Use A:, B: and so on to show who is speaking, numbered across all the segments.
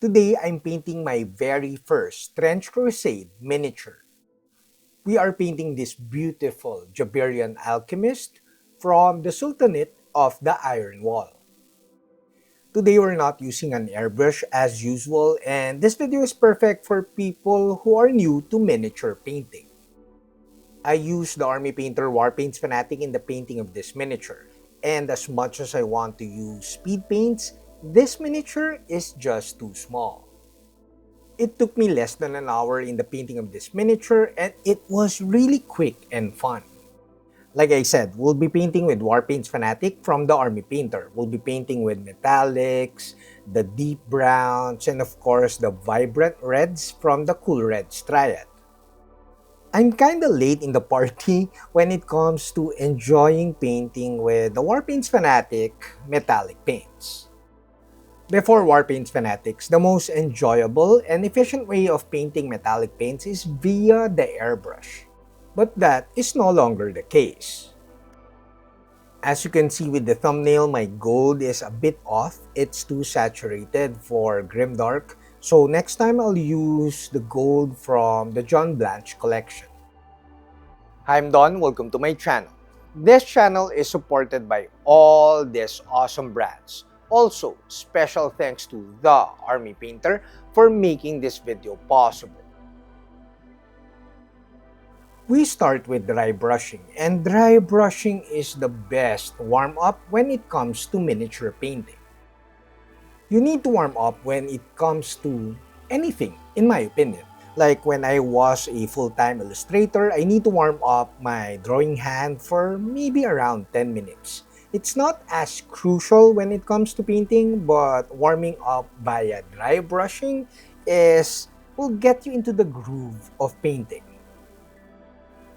A: Today, I'm painting my very first Trench Crusade miniature. We are painting this beautiful Jabirean Alchemist from the Sultanate of the Iron Wall. Today, we're not using an airbrush as usual, and this video is perfect for people who are new to miniature painting. I used the Army Painter Warpaints Fanatic in the painting of this miniature, and as much as I want to use speed paints, this miniature is just too small. It took me less than an hour in the painting of this miniature, and it was really quick and fun. Like I said, we'll be painting with Warpaints Fanatic from the Army Painter. We'll be painting with metallics, the deep browns, and of course the vibrant reds from the Cool Reds Triad. I'm kinda late in the party when it comes to enjoying painting with the Warpaints Fanatic metallic paints. Before Warpaints Fanatics, the most enjoyable and efficient way of painting metallic paints is via the airbrush. But that is no longer the case. As you can see with the thumbnail, my gold is a bit off. It's too saturated for Grimdark. So next time I'll use the gold from the John Blanche collection. Hi, I'm Don. Welcome to my channel. This channel is supported by all these awesome brands. Also, special thanks to the Army Painter for making this video possible. We start with dry brushing, and dry brushing is the best warm-up when it comes to miniature painting. You need to warm up when it comes to anything, in my opinion. Like when I was a full-time illustrator, I need to warm up my drawing hand for maybe around 10 minutes. It's not as crucial when it comes to painting, but warming up via dry brushing will get you into the groove of painting.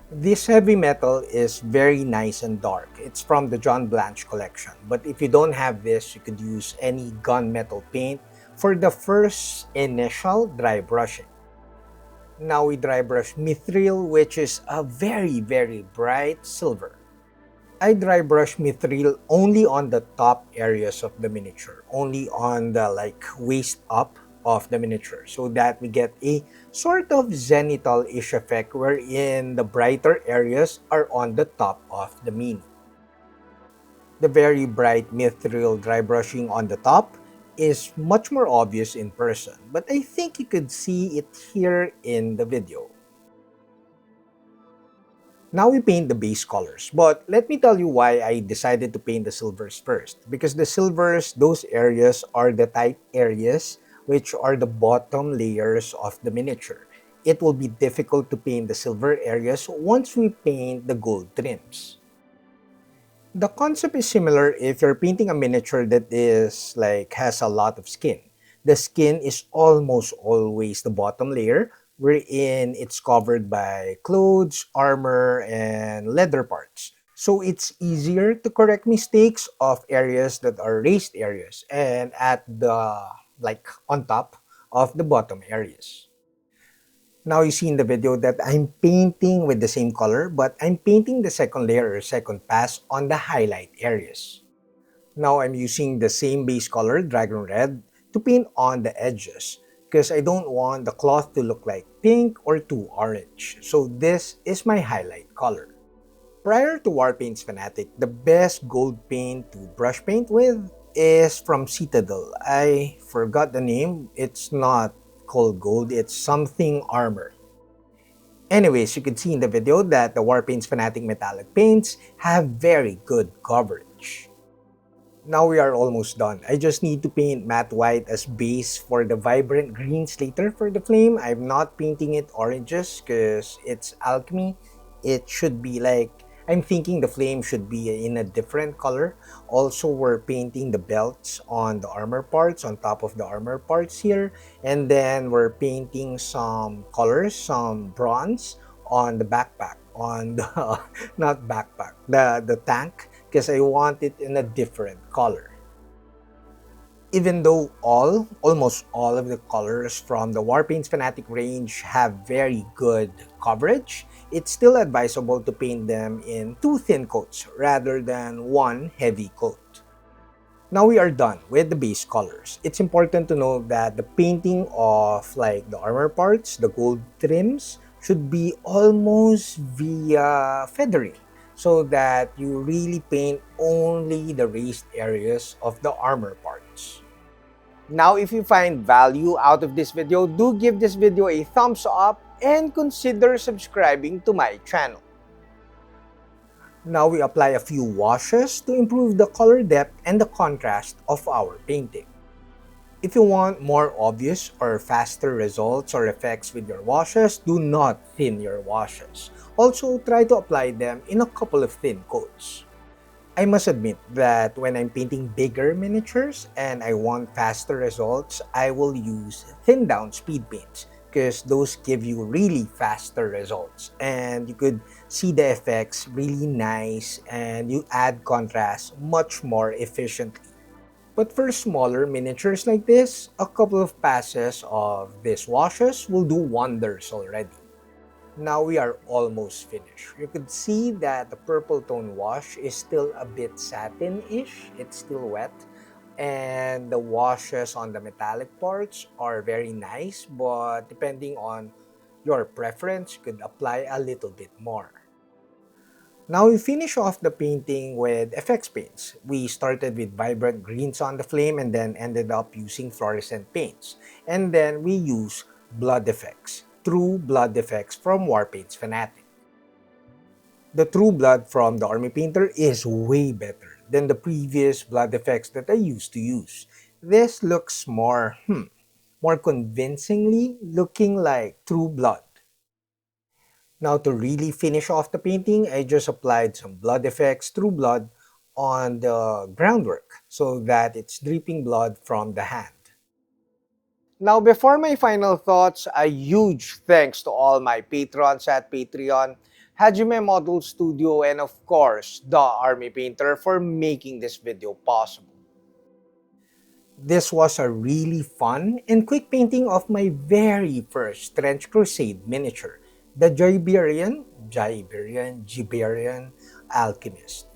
A: This heavy metal is very nice and dark. It's from the John Blanche collection. But if you don't have this, you could use any gunmetal paint for the first initial dry brushing. Now we dry brush mithril, which is a very bright silver. I dry brush mithril only on the top areas of the miniature, only on the waist up of the miniature, so that we get a sort of zenithal-ish effect wherein the brighter areas are on the top of the mini. The very bright mithril dry brushing on the top is much more obvious in person, but I think you could see it here in the video. Now we paint the base colors, but let me tell you why I decided to paint the silvers first. Because the silvers, those areas are the tight areas, which are the bottom layers of the miniature. It will be difficult to paint the silver areas once we paint the gold trims. The concept is similar if you're painting a miniature that has a lot of skin. The skin is almost always the bottom layer, wherein it's covered by clothes, armor, and leather parts. So it's easier to correct mistakes of areas that are raised areas and at the on top of the bottom areas. Now you see in the video that I'm painting with the same color, but I'm painting the second layer or second pass on the highlight areas. Now I'm using the same base color, Dragon Red, to paint on the edges because I don't want the cloth to look like pink or too orange. So this is my highlight color. Prior to Warpaints Fanatic, the best gold paint to brush paint with is from Citadel. I forgot the name. It's not called gold, it's something armor. Anyways, you can see in the video that the Warpaints Fanatic metallic paints have very good coverage. Now we are almost done. I just need to paint matte white as base for the vibrant greens later for the flame. I'm not painting it oranges because it's alchemy. It should be I'm thinking the flame should be in a different color. Also, we're painting the belts on the armor parts, on top of the armor parts here. And then we're painting some colors, some bronze on the backpack, on the, not backpack, the tank, because I want it in a different color. Even though almost all of the colors from the Warpaints Fanatic range have very good coverage, it's still advisable to paint them in 2 thin coats rather than 1 heavy coat. Now we are done with the base colors. It's important to know that the painting of like the armor parts, the gold trims, should be almost via feathering so that you really paint only the raised areas of the armor parts. Now, if you find value out of this video, do give this video a thumbs up and consider subscribing to my channel. Now we apply a few washes to improve the color depth and the contrast of our painting. If you want more obvious or faster results or effects with your washes, do not thin your washes. Also, try to apply them in a couple of thin coats. I must admit that when I'm painting bigger miniatures and I want faster results, I will use thin down speed paints because those give you really faster results and you could see the effects really nice and you add contrast much more efficiently. But for smaller miniatures like this, a couple of passes of these washes will do wonders already. Now we are almost finished. You could see that the purple tone wash is still a bit satin-ish. It's still wet. And the washes on the metallic parts are very nice, but depending on your preference, you could apply a little bit more. Now we finish off the painting with effects paints. We started with vibrant greens on the flame and then ended up using fluorescent paints. And then we use blood effects, true blood effects from Warpaint's Fanatic. The true blood from the Army Painter is way better than the previous blood effects that I used to use. This looks more convincingly looking like true blood. Now to really finish off the painting, I just applied some blood effects, true blood, on the groundwork so that it's dripping blood from the hand. Now before my final thoughts, a huge thanks to all my patrons at Patreon, Hajime Model Studio, and of course, the Army Painter for making this video possible. This was a really fun and quick painting of my very first Trench Crusade miniature, the Jabirean Alchemist.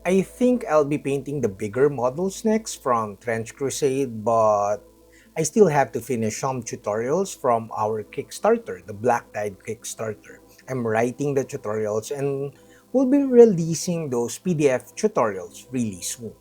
A: I think I'll be painting the bigger models next from Trench Crusade, but I still have to finish some tutorials from our Kickstarter, the Black Tide Kickstarter. I'm writing the tutorials and we'll be releasing those PDF tutorials really soon.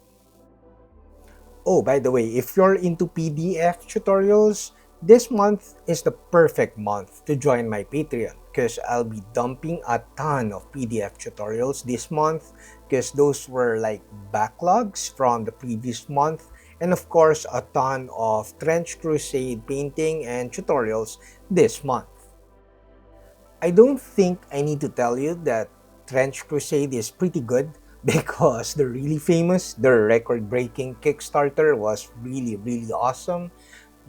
A: Oh, by the way, if you're into PDF tutorials, this month is the perfect month to join my Patreon because I'll be dumping a ton of PDF tutorials this month because those were like backlogs from the previous month, and of course a ton of Trench Crusade painting and tutorials this month. I don't think I need to tell you that Trench Crusade is pretty good because the really famous, the record-breaking Kickstarter was really awesome.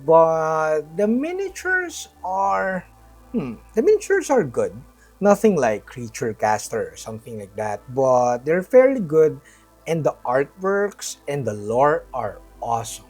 A: But the miniatures are, good. Nothing like Creature Caster or something like that, but they're fairly good and the artworks and the lore are awesome.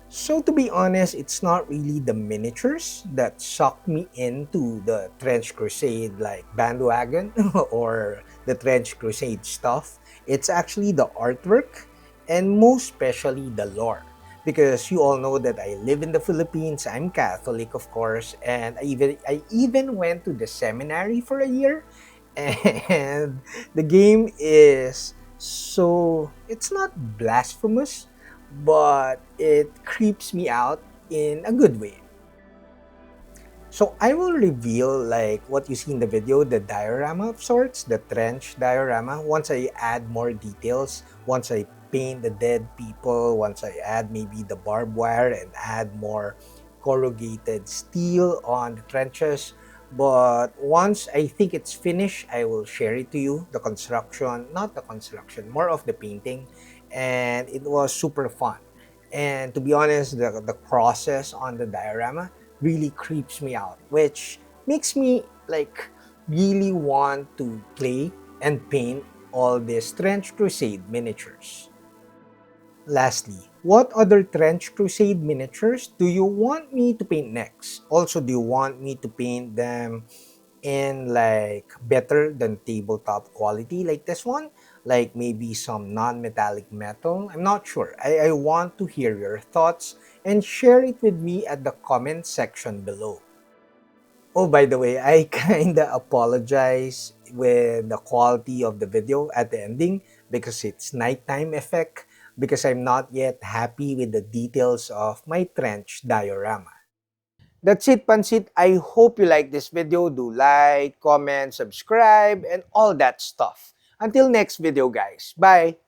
A: So to be honest, it's not really the miniatures that sucked me into the Trench Crusade like bandwagon or the Trench Crusade stuff. It's actually the artwork and most especially the lore. Because you all know that I live in the Philippines, I'm Catholic of course, and I even went to the seminary for a year. And the game is it's not blasphemous, but it creeps me out in a good way. So I will reveal like what you see in the video, the diorama of sorts, the trench diorama, once I add more details, once I paint the dead people, once I add maybe the barbed wire and add more corrugated steel on the trenches. But once I think it's finished, I will share it to you, the construction, not the construction, more of the painting. And it was super fun. And to be honest, the process on the diorama really creeps me out, which makes me like really want to play and paint all these Trench Crusade miniatures. Lastly, what other Trench Crusade miniatures do you want me to paint next? Also, do you want me to paint them in like better than tabletop quality like this one? like maybe some non-metallic metal. I'm not sure. I want to hear your thoughts and share it with me at the comment section below. Oh, by the way, I kinda apologize with the quality of the video at the ending because it's nighttime effect because I'm not yet happy with the details of my trench diorama. That's it, Pansit. I hope you like this video. Do like, comment, subscribe, and all that stuff. Until next video, guys. Bye!